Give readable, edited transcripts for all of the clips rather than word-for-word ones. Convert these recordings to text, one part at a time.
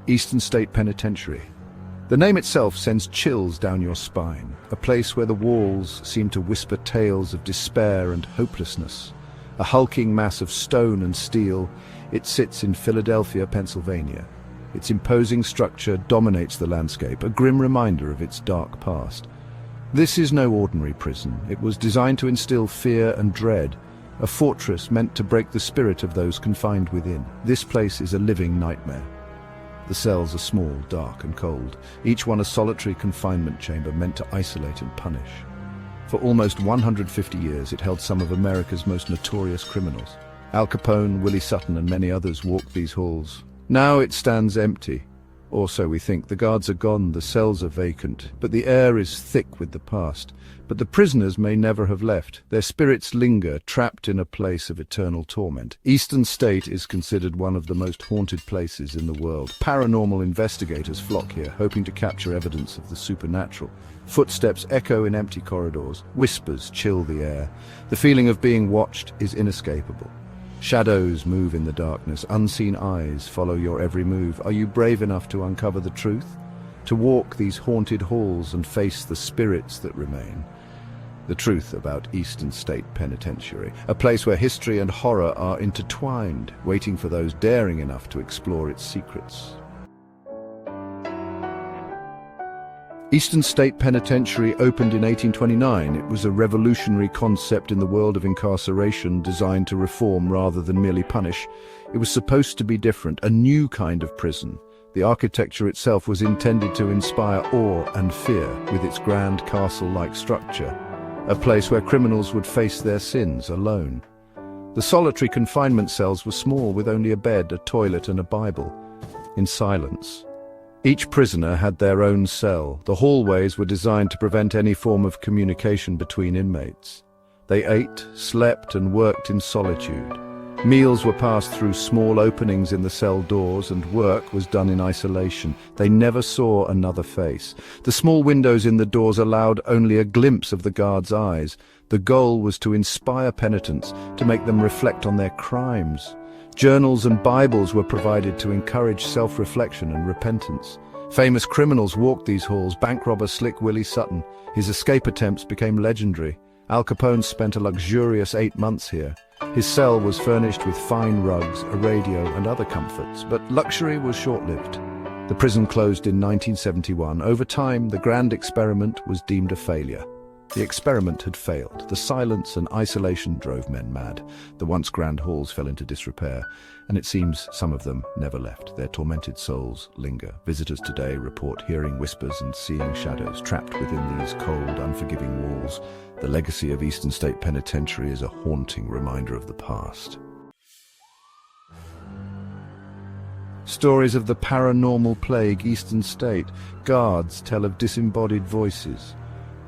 Eastern State Penitentiary. The name itself sends chills down your spine, a place where the walls seem to whisper tales of despair and hopelessness. A hulking mass of stone and steel, it sits in Philadelphia, Pennsylvania. Its imposing structure dominates the landscape, a grim reminder of its dark past. This is no ordinary prison. It was designed to instill fear and dread, a fortress meant to break the spirit of those confined within. This place is a living nightmare. The cells are small, dark and cold, each one a solitary confinement chamber meant to isolate and punish. For almost 150 years it held some of America's most notorious criminals. Al Capone, Willie Sutton and many others walked these halls. Now it stands empty. Or so we think. The guards are gone, the cells are vacant, but the air is thick with the past. But the prisoners may never have left. Their spirits linger, trapped in a place of eternal torment. Eastern State is considered one of the most haunted places in the world. Paranormal investigators flock here, hoping to capture evidence of the supernatural. Footsteps echo in empty corridors. Whispers chill the air. The feeling of being watched is inescapable. Shadows move in the darkness. Unseen eyes follow your every move. Are you brave enough to uncover the truth? To walk these haunted halls and face the spirits that remain? The truth about Eastern State Penitentiary, a place where history and horror are intertwined, waiting for those daring enough to explore its secrets. Eastern State Penitentiary opened in 1829. It was a revolutionary concept in the world of incarceration, designed to reform rather than merely punish. It was supposed to be different, a new kind of prison. The architecture itself was intended to inspire awe and fear, with its grand castle-like structure, a place where criminals would face their sins alone. The solitary confinement cells were small, with only a bed, a toilet and a Bible. In silence. Each prisoner had their own cell. The hallways were designed to prevent any form of communication between inmates. They ate, slept and worked in solitude. Meals were passed through small openings in the cell doors, and work was done in isolation. They never saw another face. The small windows in the doors allowed only a glimpse of the guards' eyes. The goal was to inspire penitents, to make them reflect on their crimes. Journals and Bibles were provided to encourage self-reflection and repentance. Famous criminals walked these halls. Bank robber Slick Willie Sutton. His escape attempts became legendary. Al Capone spent a luxurious 8 months here. His cell was furnished with fine rugs, a radio and other comforts, but luxury was short-lived. The prison closed in 1971. Over time, the grand experiment was deemed a failure. The experiment had failed. The silence and isolation drove men mad. The once grand halls fell into disrepair, and it seems some of them never left. Their tormented souls linger. Visitors today report hearing whispers and seeing shadows trapped within these cold, unforgiving walls. The legacy of Eastern State Penitentiary is a haunting reminder of the past. Stories of the paranormal plague Eastern State. Guards tell of disembodied voices.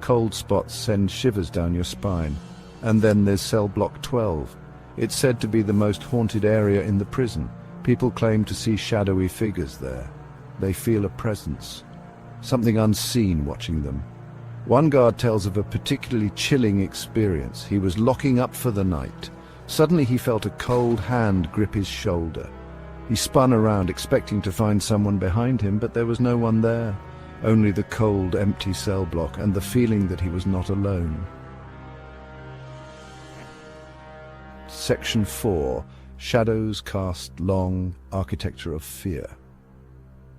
Cold spots send shivers down your spine. And then there's cell block 12. It's said to be the most haunted area in the prison. People claim to see shadowy figures there. They feel a presence, something unseen watching them. One guard tells of a particularly chilling experience. He was locking up for the night. Suddenly he felt a cold hand grip his shoulder. He spun around, expecting to find someone behind him, but there was no one there. Only the cold, empty cell block and the feeling that he was not alone. Section 4. Shadows cast long, architecture of fear.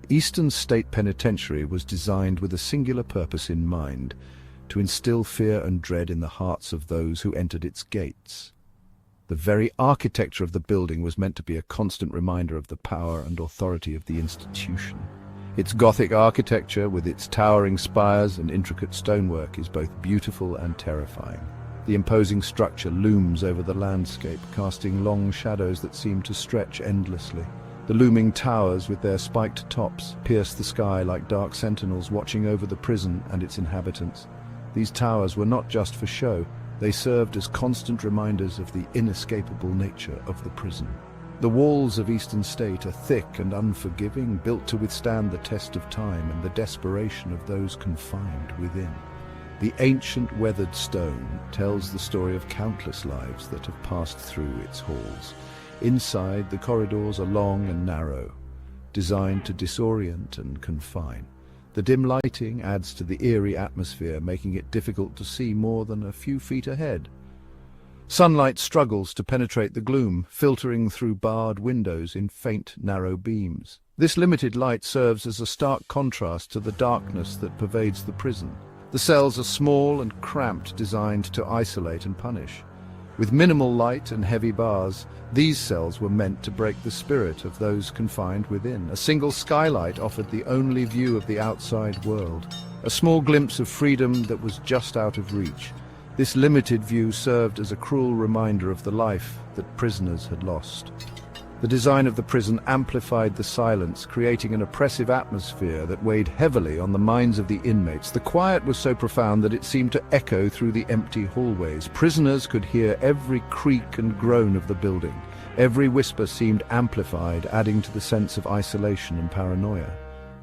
Eastern State Penitentiary was designed with a singular purpose in mind, to instill fear and dread in the hearts of those who entered its gates. The very architecture of the building was meant to be a constant reminder of the power and authority of the institution. Its Gothic architecture, with its towering spires and intricate stonework, is both beautiful and terrifying. The imposing structure looms over the landscape, casting long shadows that seem to stretch endlessly. The looming towers, with their spiked tops, pierce the sky like dark sentinels watching over the prison and its inhabitants. These towers were not just for show. They served as constant reminders of the inescapable nature of the prison. The walls of Eastern State are thick and unforgiving, built to withstand the test of time and the desperation of those confined within. The ancient weathered stone tells the story of countless lives that have passed through its halls. Inside, the corridors are long and narrow. designed to disorient and confine. The dim lighting adds to the eerie atmosphere, making it difficult to see more than a few feet ahead. Sunlight struggles to penetrate the gloom, filtering through barred windows in faint, narrow beams. This limited light serves as a stark contrast to the darkness that pervades the prison. The cells are small and cramped, designed to isolate and punish. With minimal light and heavy bars, these cells were meant to break the spirit of those confined within. A single skylight offered the only view of the outside world, a small glimpse of freedom that was just out of reach. This limited view served as a cruel reminder of the life that prisoners had lost. The design of the prison amplified the silence, creating an oppressive atmosphere that weighed heavily on the minds of the inmates. The quiet was so profound that it seemed to echo through the empty hallways. Prisoners could hear every creak and groan of the building. Every whisper seemed amplified, adding to the sense of isolation and paranoia.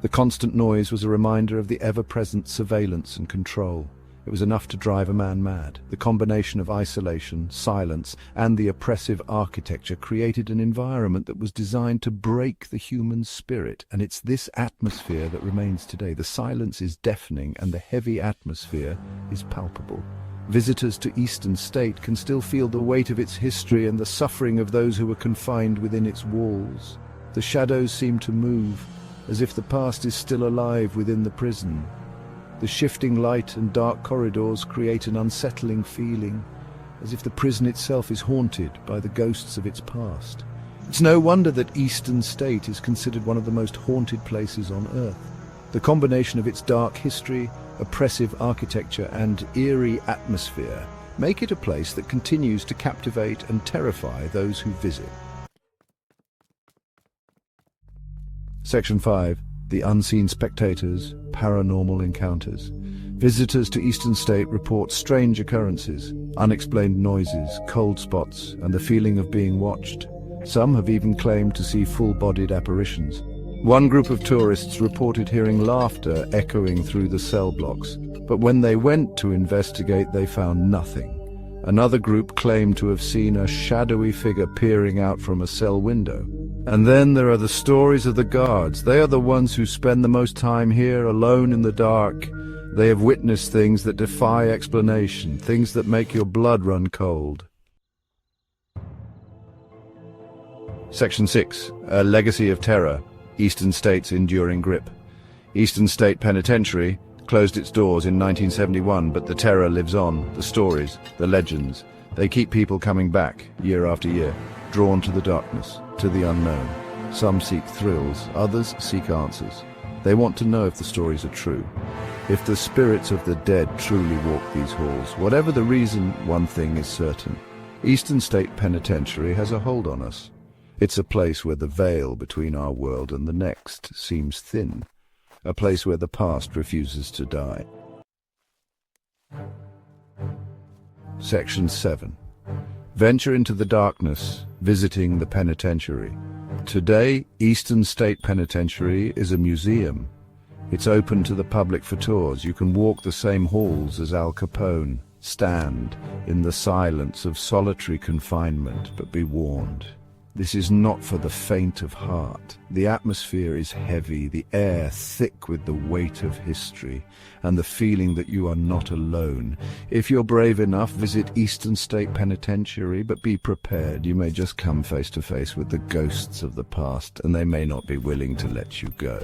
The constant noise was a reminder of the ever-present surveillance and control. It was enough to drive a man mad. The combination of isolation, silence, and the oppressive architecture created an environment that was designed to break the human spirit, and it's this atmosphere that remains today. The silence is deafening, and the heavy atmosphere is palpable. Visitors to Eastern State can still feel the weight of its history and the suffering of those who were confined within its walls. The shadows seem to move, as if the past is still alive within the prison. The shifting light and dark corridors create an unsettling feeling, as if the prison itself is haunted by the ghosts of its past. It's no wonder that Eastern State is considered one of the most haunted places on Earth. The combination of its dark history, oppressive architecture, and eerie atmosphere make it a place that continues to captivate and terrify those who visit. Section 5. The Unseen Spectators, Paranormal Encounters. Visitors to Eastern State report strange occurrences, unexplained noises, cold spots, and the feeling of being watched. Some have even claimed to see full-bodied apparitions. One group of tourists reported hearing laughter echoing through the cell blocks, but when they went to investigate, they found nothing. Another group claimed to have seen a shadowy figure peering out from a cell window. And then there are the stories of the guards. They are the ones who spend the most time here, alone in the dark. They have witnessed things that defy explanation, things that make your blood run cold. Section 6. A Legacy of Terror, Eastern State's Enduring Grip. Eastern State Penitentiary closed its doors in 1971, but the terror lives on. The stories, the legends, they keep people coming back, year after year, drawn to the darkness, to the unknown. Some seek thrills, others seek answers. They want to know if the stories are true, if the spirits of the dead truly walk these halls. Whatever the reason, one thing is certain. Eastern State Penitentiary has a hold on us. It's a place where the veil between our world and the next seems thin. A place where the past refuses to die. Section 7. Venture into the darkness, visiting the penitentiary. Today, Eastern State Penitentiary is a museum. It's open to the public for tours. You can walk the same halls as Al Capone, stand in the silence of solitary confinement, but be warned. This is not for the faint of heart. The atmosphere is heavy, the air thick with the weight of history, and the feeling that you are not alone. If you're brave enough, visit Eastern State Penitentiary, but be prepared. You may just come face to face with the ghosts of the past, and they may not be willing to let you go.